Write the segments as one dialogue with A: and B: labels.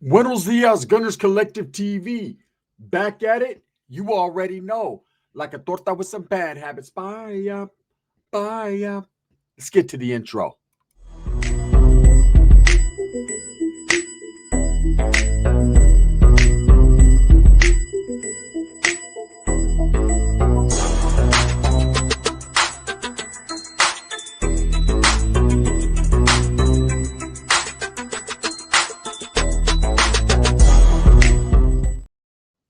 A: Buenos dias, Gunners Collective TV. Back at it, you already know. Like a torta with some bad habits. Bye, bye. Let's get to the intro.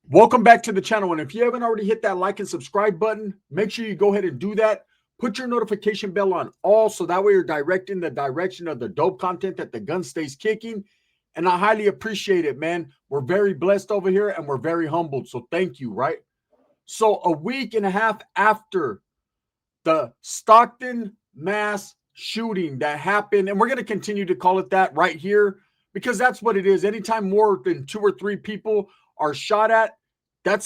A: Welcome back to the channel. And if you haven't already hit that like and subscribe button, make sure you go ahead and do that. Put your notification bell on all so that way you're directing the direction of the dope content that the gun stays kicking. And I highly appreciate it, man. We're very blessed over here and we're very humbled. So thank you, right? So a week and a half after the Stockton mass shooting that happened, and we're going to continue to call it that right here because that's what it is. Anytime more than 2 or 3 people are shot at, that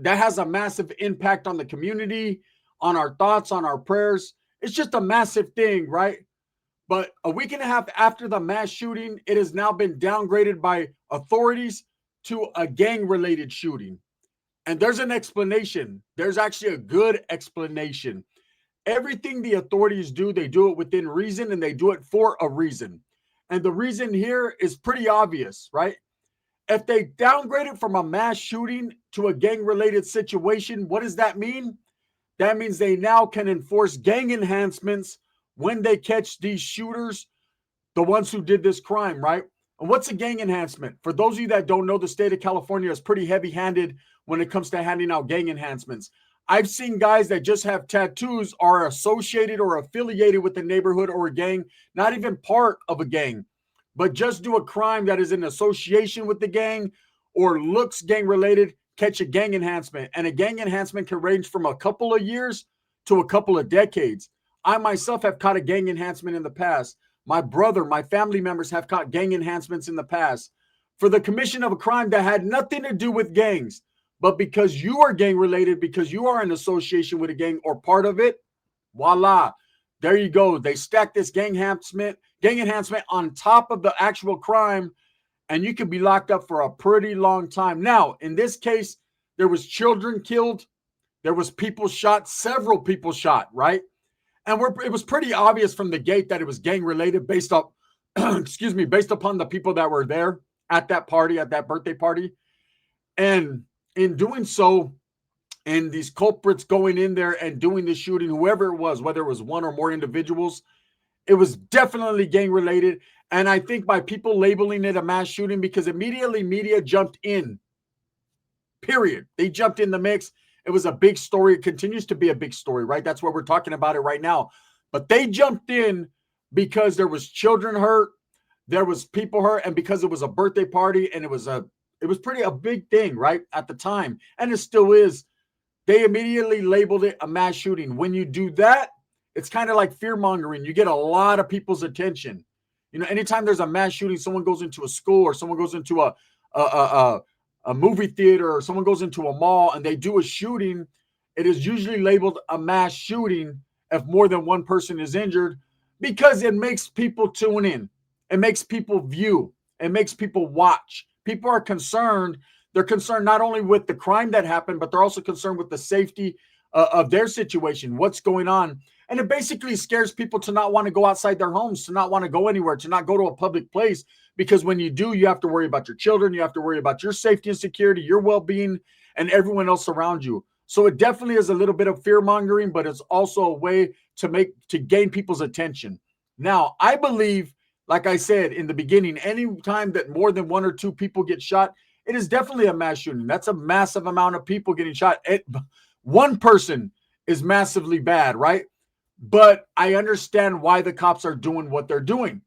A: has a massive impact on the community, on our thoughts, on our prayers. It's just a massive thing, right? But a week and a half after the mass shooting, it has now been downgraded by authorities to a gang-related shooting. And there's an explanation. There's actually a good explanation. Everything the authorities do, they do it within reason and they do it for a reason. And the reason here is pretty obvious, right? If they downgrade it from a mass shooting to a gang-related situation, what does that mean? That means they now can enforce gang enhancements when they catch these shooters, the ones who did this crime, right? And what's a gang enhancement? For those of you that don't know, the state of California is pretty heavy-handed when it comes to handing out gang enhancements. I've seen guys that just have tattoos are associated or affiliated with the neighborhood or a gang, not even part of a gang, but just do a crime that is in association with the gang or looks gang related, catch a gang enhancement. And a gang enhancement can range from a couple of years to a couple of decades. I myself have caught a gang enhancement in the past. My brother, my family members have caught gang enhancements in the past for the commission of a crime that had nothing to do with gangs. But because you are gang related, because you are in association with a gang or part of it, voila, there you go. They stack this gang enhancement on top of the actual crime, and you could be locked up for a pretty long time. Now, in this case, there was children killed. There was people shot, several people shot, right? And it was pretty obvious from the gate that it was gang related based up, based upon the people that were there at that party, at that birthday party. And in doing so, and these culprits going in there and doing the shooting, whoever it was, whether it was one or more individuals, it was definitely gang related. And I think by people labeling it a mass shooting, because immediately media jumped in, period. They jumped in the mix. It was a big story. It continues to be a big story, right? That's what we're talking about it right now. But they jumped in because there was children hurt, there was people hurt, and because it was a birthday party and it was pretty a big thing, right? At the time. And it still is. They immediately labeled it a mass shooting. When you do that, it's kind of like fear mongering. You get a lot of people's attention. You know, anytime there's a mass shooting, someone goes into a school or someone goes into a movie theater or someone goes into a mall and they do a shooting, it is usually labeled a mass shooting if more than one person is injured because it makes people tune in. It makes people view. It makes people watch. People are concerned. They're concerned not only with the crime that happened, but they're also concerned with the safety of their situation, what's going on. And it basically scares people to not want to go outside their homes, to not want to go anywhere, to not go to a public place. Because when you do, you have to worry about your children. You have to worry about your safety and security, your well-being, and everyone else around you. So it definitely is a little bit of fear-mongering, but it's also a way to gain people's attention. Now, I believe, like I said in the beginning, any time that more than 1 or 2 people get shot, it is definitely a mass shooting. That's a massive amount of people getting shot. One person is massively bad, right? But I understand why the cops are doing what they're doing.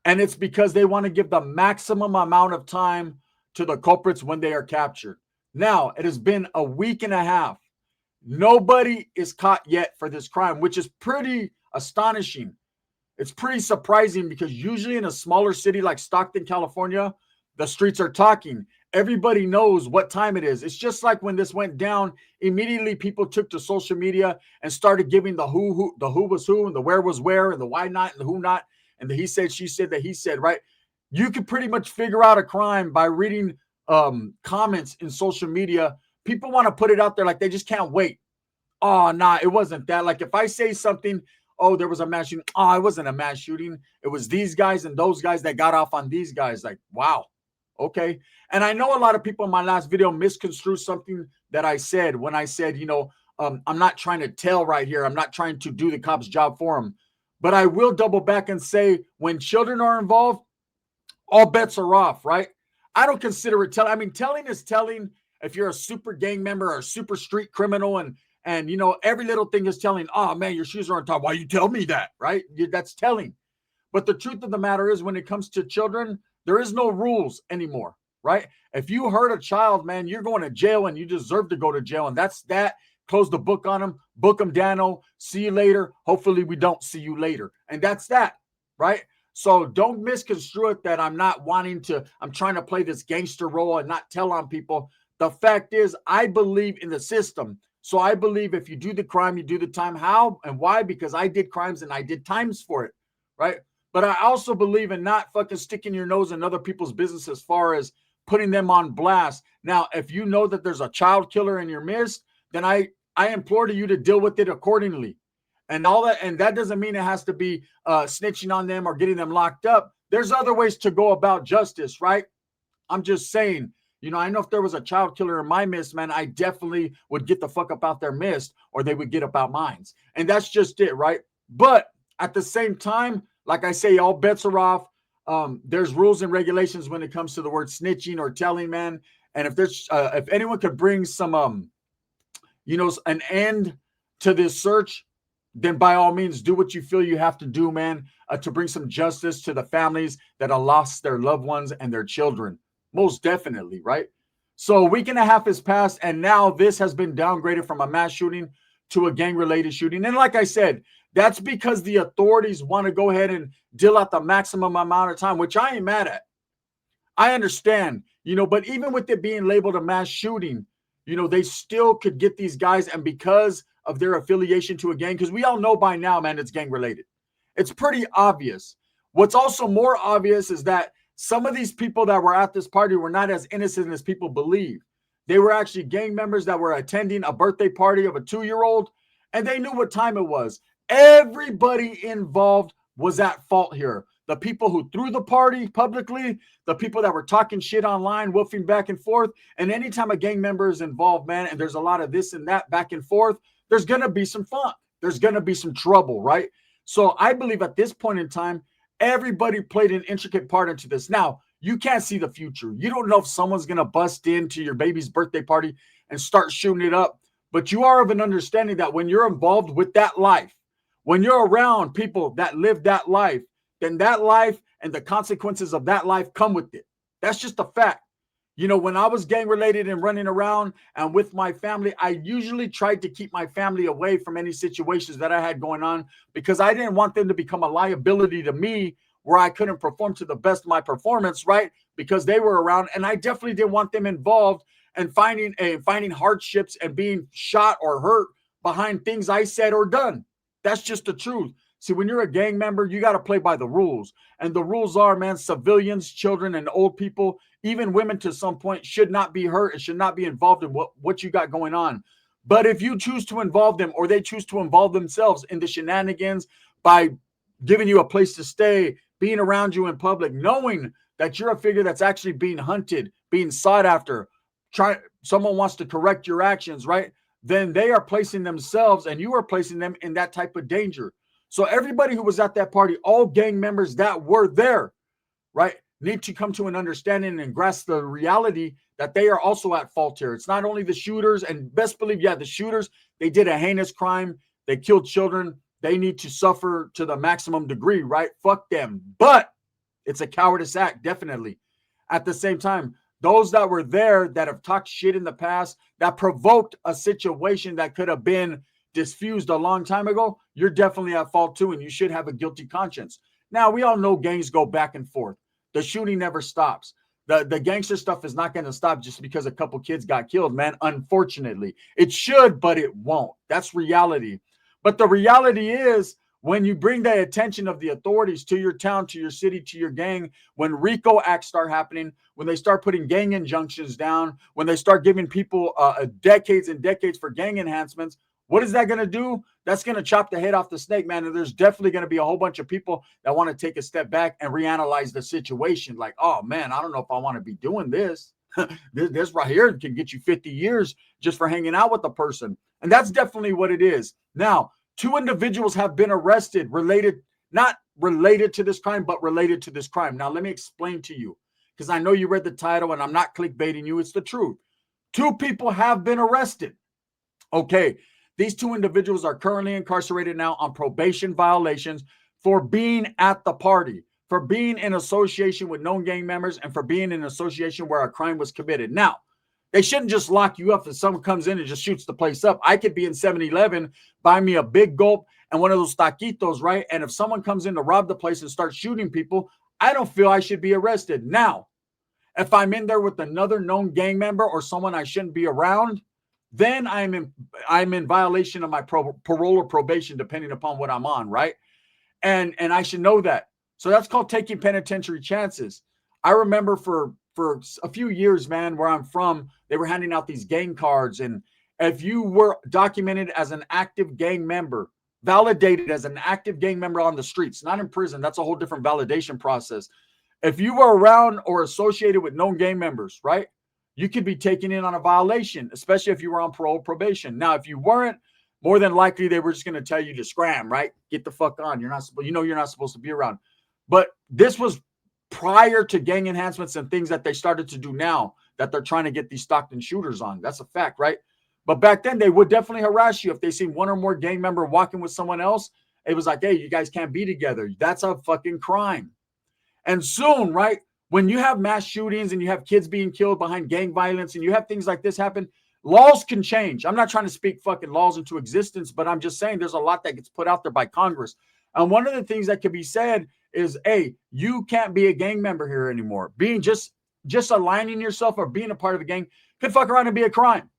A: And it's because they want to give the maximum amount of time to the culprits when they are captured. Now, it has been a week and a half. Nobody is caught yet for this crime, which is pretty astonishing. It's pretty surprising because usually in a smaller city like Stockton, California, the streets are talking. Everybody knows what time it is. It's just like when this went down, immediately people took to social media and started giving the who was who and the where was where and the why not and the who not and the he said, she said, that he said, right? You could pretty much figure out a crime by reading comments in social media. People want to put it out there like they just can't wait. Oh, nah, it wasn't that. Like if I say something, oh, there was a mass shooting. Oh, it wasn't a mass shooting. It was these guys and those guys that got off on these guys. Like, wow. Okay. And I know a lot of people in my last video misconstrued something that I said when I said, I'm not trying to tell right here. I'm not trying to do the cop's job for them. But I will double back and say when children are involved, all bets are off, right? I don't consider it telling. I mean, telling is telling if you're a super gang member or a super street criminal and every little thing is telling, oh man, your shoes are on top. Why you tell me that, right? That's telling. But the truth of the matter is when it comes to children, there is no rules anymore, right? If you hurt a child, man, you're going to jail and you deserve to go to jail. And that's that. Close the book on them. Book them, Dano. See you later. Hopefully we don't see you later. And that's that, right? So don't misconstrue it that I'm trying to play this gangster role and not tell on people. The fact is, I believe in the system. So I believe if you do the crime, you do the time. How and why? Because I did crimes and I did times for it, right? But I also believe in not fucking sticking your nose in other people's business as far as putting them on blast. Now, if you know that there's a child killer in your midst, then I implore you to deal with it accordingly. And all that, and that doesn't mean it has to be snitching on them or getting them locked up. There's other ways to go about justice, right? I'm just saying, I know if there was a child killer in my midst, man, I definitely would get the fuck up out their midst or they would get up out mine. And that's just it, right? But at the same time, like I say, all bets are off. There's rules and regulations when it comes to the word snitching or telling, man. And if anyone could bring some, an end to this search, then by all means, do what you feel you have to do, man, to bring some justice to the families that have lost their loved ones and their children. Most definitely, right? So a week and a half has passed, and now this has been downgraded from a mass shooting to a gang-related shooting. And like I said, that's because the authorities want to go ahead and deal out the maximum amount of time, which I ain't mad at. I understand, but even with it being labeled a mass shooting, they still could get these guys. And because of their affiliation to a gang, because we all know by now, man, it's gang related. It's pretty obvious. What's also more obvious is that some of these people that were at this party were not as innocent as people believe. They were actually gang members that were attending a birthday party of a 2-year-old, and they knew what time it was. Everybody involved was at fault here. The people who threw the party publicly, the people that were talking shit online, woofing back and forth. And anytime a gang member is involved, man, and there's a lot of this and that back and forth, there's going to be some fun. There's going to be some trouble, right? So I believe at this point in time, everybody played an intricate part into this. Now, you can't see the future. You don't know if someone's going to bust into your baby's birthday party and start shooting it up. But you are of an understanding that when you're involved with that life, when you're around people that live that life, then that life and the consequences of that life come with it. That's just a fact. When I was gang related and running around and with my family, I usually tried to keep my family away from any situations that I had going on because I didn't want them to become a liability to me where I couldn't perform to the best of my performance, right? Because they were around, and I definitely didn't want them involved and finding hardships and being shot or hurt behind things I said or done. That's just the truth. See, when you're a gang member, you got to play by the rules. And the rules are, man, civilians, children, and old people, even women to some point, should not be hurt and should not be involved in what you got going on. But if you choose to involve them or they choose to involve themselves in the shenanigans by giving you a place to stay, being around you in public, knowing that you're a figure that's actually being hunted, being sought after, someone wants to correct your actions, right? Then they are placing themselves and you are placing them in that type of danger. So everybody who was at that party, all gang members that were there, right, need to come to an understanding and grasp the reality that they are also at fault here. It's not only the shooters, and best believe, the shooters, they did a heinous crime. They killed children. They need to suffer to the maximum degree, right? Fuck them. But it's a cowardice act, definitely. At the same time, those that were there that have talked shit in the past, that provoked a situation that could have been diffused a long time ago, you're definitely at fault too, and you should have a guilty conscience. Now, we all know gangs go back and forth. The shooting never stops. The gangster stuff is not going to stop just because a couple kids got killed, man. Unfortunately, it should, but it won't. That's reality. But the reality is When you bring the attention of the authorities to your town, to your city, to your gang, when RICO acts start happening, when they start putting gang injunctions down, when they start giving people decades and decades for gang enhancements, what is that going to do? That's going to chop the head off the snake, man. And there's definitely going to be a whole bunch of people that want to take a step back and reanalyze the situation. Like, oh, man, I don't know if I want to be doing this. This right here can get you 50 years just for hanging out with a person. And that's definitely what it is. Now, 2 individuals have been arrested not related to this crime, but related to this crime. Now, let me explain to you, because I know you read the title and I'm not clickbaiting you. It's the truth. 2 people have been arrested. Okay. These 2 individuals are currently incarcerated now on probation violations for being at the party, for being in association with known gang members, and for being in association where a crime was committed. Now, they shouldn't just lock you up if someone comes in and just shoots the place up. I could be in 7-Eleven, buy me a big gulp and one of those taquitos, right? And if someone comes in to rob the place and start shooting people, I don't feel I should be arrested. Now, if I'm in there with another known gang member or someone I shouldn't be around, then I'm in violation of my parole or probation, depending upon what I'm on, right? And I should know that. So that's called taking penitentiary chances. I remember for a few years, man, where I'm from, they were handing out these gang cards. And if you were documented as an active gang member, validated as an active gang member on the streets, not in prison, that's a whole different validation process. If you were around or associated with known gang members, right, you could be taken in on a violation, especially if you were on parole probation. Now, if you weren't, more than likely they were just going to tell you to scram, right? Get the fuck on. You're not supposed to be around. But this was prior to gang enhancements and things that they started to do now that they're trying to get these Stockton shooters on. That's a fact, right? But back then, they would definitely harass you. If they seen one or more gang member walking with someone else, it was like, hey, you guys can't be together. That's a fucking crime. And soon, right, when you have mass shootings and you have kids being killed behind gang violence and you have things like this happen, laws can change. I'm not trying to speak fucking laws into existence, but I'm just saying there's a lot that gets put out there by Congress. And one of the things that can be said is, hey, you can't be a gang member here anymore. Being just aligning yourself or being a part of a gang could fuck around and be a crime.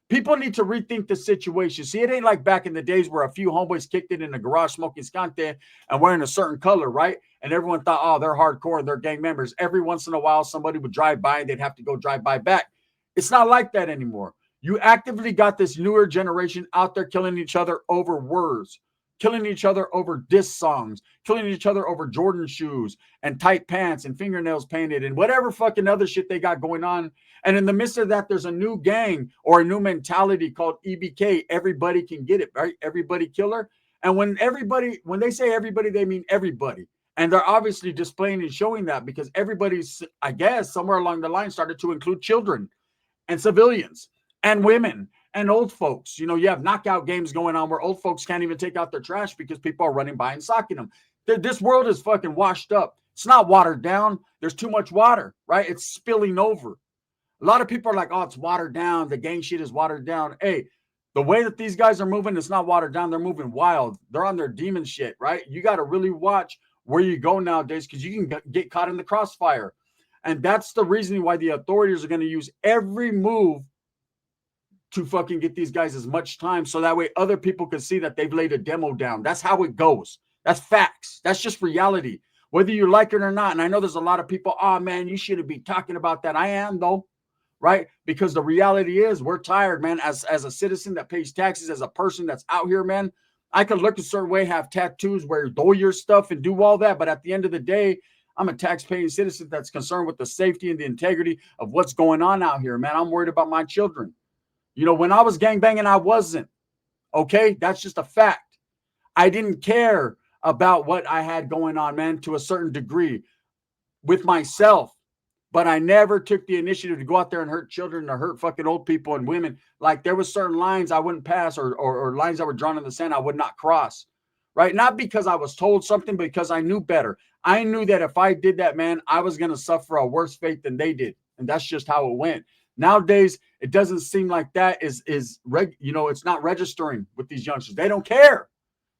A: People need to rethink the situation. See, it ain't like back in the days where a few homeboys kicked it in the garage smoking skante and wearing a certain color, right? And everyone thought, oh, they're hardcore and they're gang members. Every once in a while, somebody would drive by and they'd have to go drive by back. It's not like that anymore. You actively got this newer generation out there killing each other over words, killing each other over diss songs, killing each other over Jordan shoes and tight pants and fingernails painted and whatever fucking other shit they got going on. And in the midst of that, there's a new gang or a new mentality called EBK. Everybody can get it, right? Everybody killer. And when they say everybody, they mean everybody. And they're obviously displaying and showing that because everybody's, I guess, somewhere along the line started to include children and civilians and women and old folks. You know, you have knockout games going on where old folks can't even take out their trash because people are running by and socking them. This world is fucking washed up. It's not watered down. There's too much water, right? It's spilling over. A lot of people are like, oh, it's watered down. The gang shit is watered down. Hey, the way that these guys are moving, it's not watered down. They're moving wild. They're on their demon shit, right? You got to really watch where you go nowadays because you can get caught in the crossfire. And that's the reason why the authorities are going to use every move to fucking get these guys as much time so that way other people can see that they've laid a demo down. That's how it goes. That's facts. That's just reality, whether you like it or not. And I know there's a lot of people, oh, man, you shouldn't be talking about that. I am, though, right? Because the reality is we're tired, man. As a citizen that pays taxes, as a person that's out here, man, I could look a certain way, have tattoos, wear lawyer stuff and do all that. But at the end of the day, I'm a tax-paying citizen that's concerned with the safety and the integrity of what's going on out here, man. I'm worried about my children. You know, when I was gangbanging, I wasn't. Okay? That's just a fact. I didn't care about what I had going on, man, to a certain degree with myself. But I never took the initiative to go out there and hurt children or hurt fucking old people and women. Like there was certain lines I wouldn't pass or lines that were drawn in the sand I would not cross. Right? Not because I was told something, but because I knew better. I knew that if I did that, man, I was going to suffer a worse fate than they did. And that's just how it went. Nowadays, it doesn't seem like that it's not registering with these youngsters. They don't care.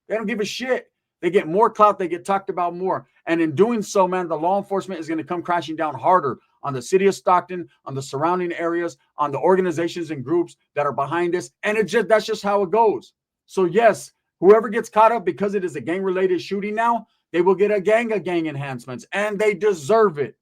A: They don't give a shit. They get more clout. They get talked about more. And in doing so, man, the law enforcement is going to come crashing down harder on the city of Stockton, on the surrounding areas, on the organizations and groups that are behind this. And that's just how it goes. So, yes, Whoever gets caught up because it is a gang-related shooting now, they will get a gang of gang enhancements, and they deserve it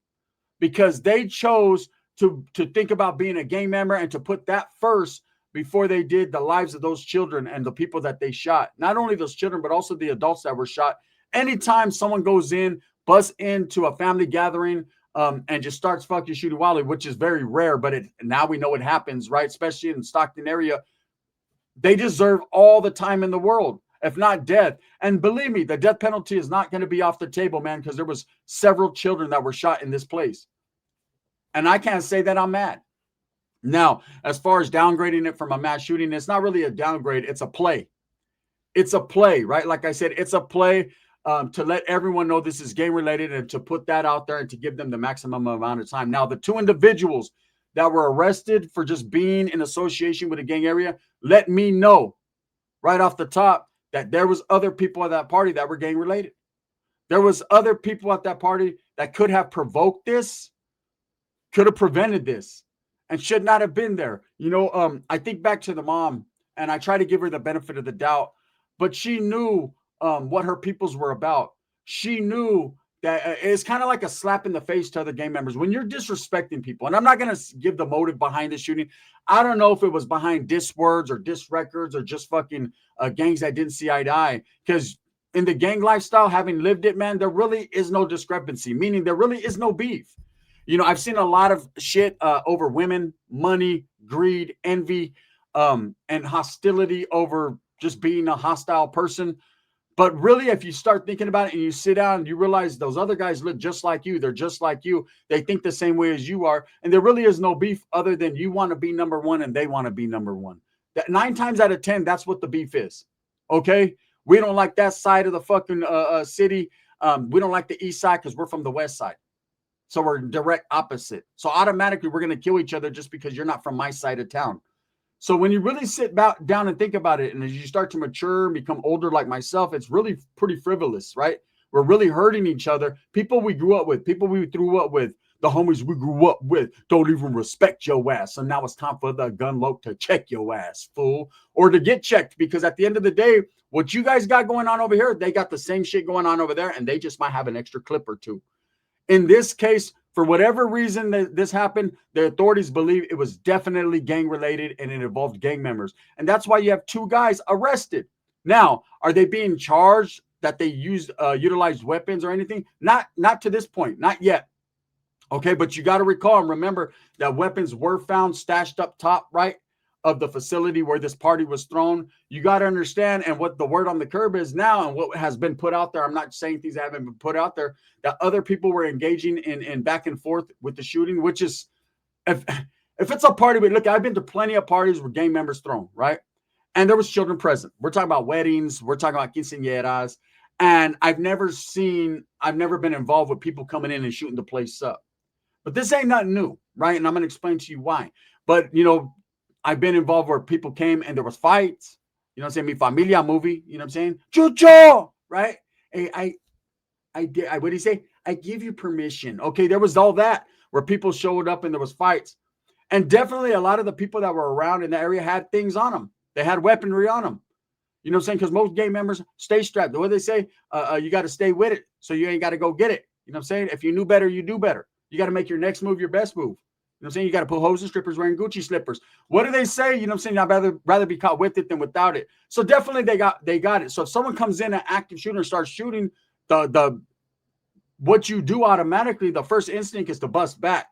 A: because they chose to think about being a gang member and to put that first before they did the lives of those children and the people that they shot. Not only those children, but also the adults that were shot. Anytime someone goes in, busts into a family gathering, and just starts fucking shooting wildly, which is very rare, but now we know it happens, right? Especially in the Stockton area. They deserve all the time in the world, if not death. And believe me, the death penalty is not going to be off the table, man, because there was several children that were shot in this place. And I can't say that I'm mad. Now, as far as downgrading it from a mass shooting, it's not really a downgrade. It's a play. It's a play, right? Like I said, it's a play to let everyone know this is gang related and to put that out there and to give them the maximum amount of time. Now, the two individuals that were arrested for just being in association with a gang area, let me know right off the top that there was other people at that party that were gang related. There was other people at that party that could have provoked this, could have prevented this, and should not have been there. I think back to the mom, and I try to give her the benefit of the doubt, but she knew what her peoples were about. She knew that it's kind of like a slap in the face to other gang members when you're disrespecting people. And I'm not going to give the motive behind the shooting. I don't know if it was behind diss words or diss records or just fucking gangs that didn't see eye to eye. Because in the gang lifestyle, having lived it, man, there really is no discrepancy, meaning there really is no beef. I've seen a lot of shit over women, money, greed, envy, and hostility over just being a hostile person. But really, if you start thinking about it and you sit down and you realize those other guys look just like you, they're just like you, they think the same way as you are, and there really is no beef other than you want to be number one and they want to be number one. That 9 times out of 10, that's what the beef is. Okay? We don't like that side of the fucking city. We don't like the east side because we're from the west side. So we're direct opposite. So automatically we're going to kill each other just because you're not from my side of town. So when you really sit down and think about it, and as you start to mature and become older like myself, it's really pretty frivolous, right? We're really hurting each other. People we grew up with, people we grew up with, the homies we grew up with don't even respect your ass. So now it's time for the gun loc to check your ass, fool, or to get checked, because at the end of the day, what you guys got going on over here, they got the same shit going on over there, and they just might have an extra clip or two. In this case, for whatever reason that this happened, the authorities believe it was definitely gang related and it involved gang members. And that's why you have 2 guys arrested. Now, are they being charged that they utilized weapons or anything? Not to this point, not yet. Okay, but you got to recall and remember that weapons were found stashed up top, right, of the facility where this party was thrown. You got to understand, and what the word on the curb is now and what has been put out there, I'm not saying things that haven't been put out there, that other people were engaging in back and forth with the shooting, which is, if it's a party, but look, I've been to plenty of parties where gang members thrown, right? And there was children present. We're talking about weddings. We're talking about quinceañeras. And I've never been involved with people coming in and shooting the place up. But this ain't nothing new, right? And I'm going to explain to you why. But, I've been involved where people came and there was fights. You know what I'm saying? Mi Familia movie. You know what I'm saying? Chucho, right? Hey, what do you say? I give you permission. Okay, there was all that where people showed up and there was fights. And definitely a lot of the people that were around in the area had things on them. They had weaponry on them. You know what I'm saying? Because most gang members stay strapped. The way they say, you got to stay with it. So you ain't got to go get it. You know what I'm saying? If you knew better, you do better. You got to make your next move your best move. You know what I'm saying? You got to put hoes and strippers wearing Gucci slippers. What do they say? You know what I'm saying? I'd rather be caught with it than without it. So definitely they got it. So if someone comes in, an active shooter, and starts shooting, what you do automatically, the first instinct is to bust back.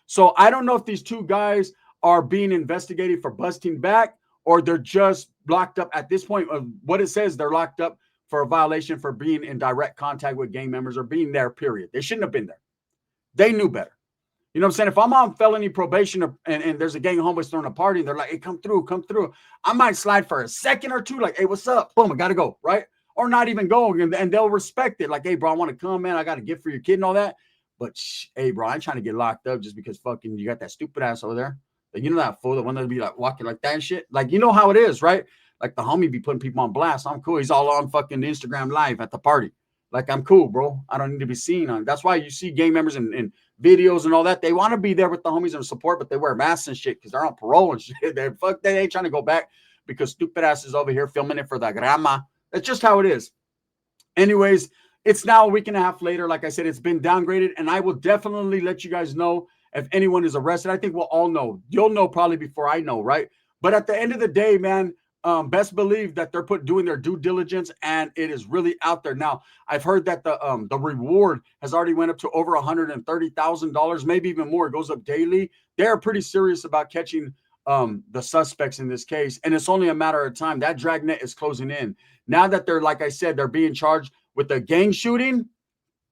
A: So I don't know if these 2 guys are being investigated for busting back or they're just locked up at this point. What it says, they're locked up for a violation for being in direct contact with gang members or being there, period. They shouldn't have been there. They knew better. You know what I'm saying? If I'm on felony probation and there's a gang of homies throwing a party and they're like, hey, come through. I might slide for a second or 2, like, hey, what's up? Boom, I got to go, right? Or not even go, and they'll respect it. Like, hey, bro, I want to come, man. I got a gift for your kid and all that. But, hey, bro, I ain't trying to get locked up just because fucking you got that stupid ass over there. Like, you know that fool, the one that'll be like walking like that and shit? Like, you know how it is, right? Like the homie be putting people on blast. I'm cool. He's all on fucking Instagram live at the party. Like, I'm cool, bro. I don't need to be seen on. That's why you see gang members in videos and all that. They want to be there with the homies and support, but they wear masks and shit because they're on parole and shit. They ain't trying to go back because stupid ass is over here filming it for the grandma. That's just how it is. Anyways, it's now a week and a half later. Like I said, it's been downgraded, and I will definitely let you guys know if anyone is arrested. I think we'll all know. You'll know probably before I know, right? But at the end of the day, man, best believe that they're doing their due diligence, and it is really out there now. I've heard that the reward has already went up to over $130,000, maybe even more. It goes up daily. They're pretty serious about catching the suspects in this case, and it's only a matter of time. That dragnet is closing in. Now that they're, like I said, they're being charged with the gang shooting,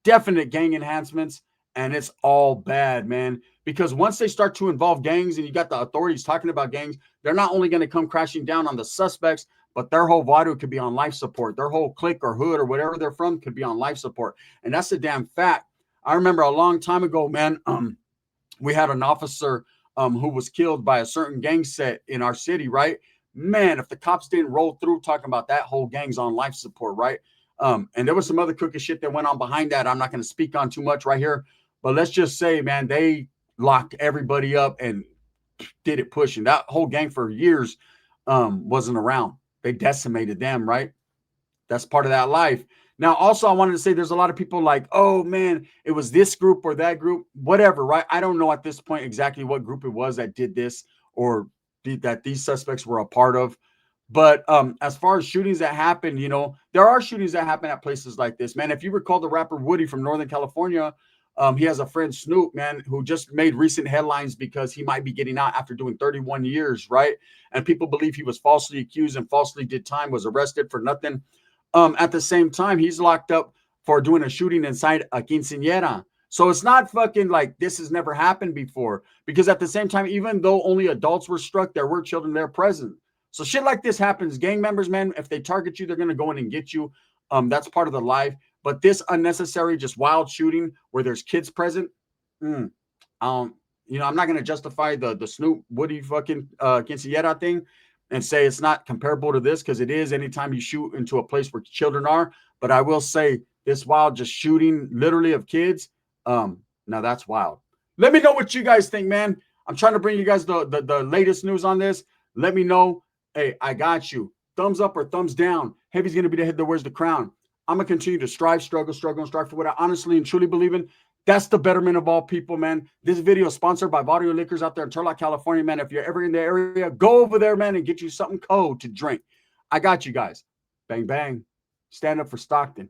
A: definite gang enhancements, and it's all bad, man. Because once they start to involve gangs and you got the authorities talking about gangs, they're not only going to come crashing down on the suspects, but their whole vado could be on life support. Their whole clique or hood or whatever they're from could be on life support. And that's a damn fact. I remember a long time ago, man, we had an officer who was killed by a certain gang set in our city, right? Man, if the cops didn't roll through talking about that whole gang's on life support, right? And there was some other crooked shit that went on behind that. I'm not going to speak on too much right here, but let's just say, man, they locked everybody up and did it pushing. That whole gang for years wasn't around. They decimated them, right? That's part of that life. Now, also, I wanted to say there's a lot of people like, oh, man, it was this group or that group, whatever, right? I don't know at this point exactly what group it was that did this or that these suspects were a part of. But as far as shootings that happen, you know, there are shootings that happen at places like this, man. If you recall the rapper Woody from Northern California, he has a friend, Snoop, man, who just made recent headlines because he might be getting out after doing 31 years, right? And people believe he was falsely accused and falsely did time, was arrested for nothing. At the same time, he's locked up for doing a shooting inside a quinceañera. So it's not fucking like this has never happened before. Because at the same time, even though only adults were struck, there were children there present. So shit like this happens. Gang members, man, if they target you, they're going to go in and get you. That's part of the life. But this unnecessary, just wild shooting where there's kids present, you know, I'm not going to justify the Snoop Woody fucking quinceañera thing and say it's not comparable to this, because it is anytime you shoot into a place where children are. But I will say this wild just shooting literally of kids, now that's wild. Let me know what you guys think, man. I'm trying to bring you guys the latest news on this. Let me know. Hey, I got you. Thumbs up or thumbs down. Heavy's going to be the head that wears the crown. I'm going to continue to strive, struggle, and strive for what I honestly and truly believe in. That's the betterment of all people, man. This video is sponsored by Vario Liquors out there in Turlock, California, man. If you're ever in the area, go over there, man, and get you something cold to drink. I got you guys. Bang, bang. Stand up for Stockton.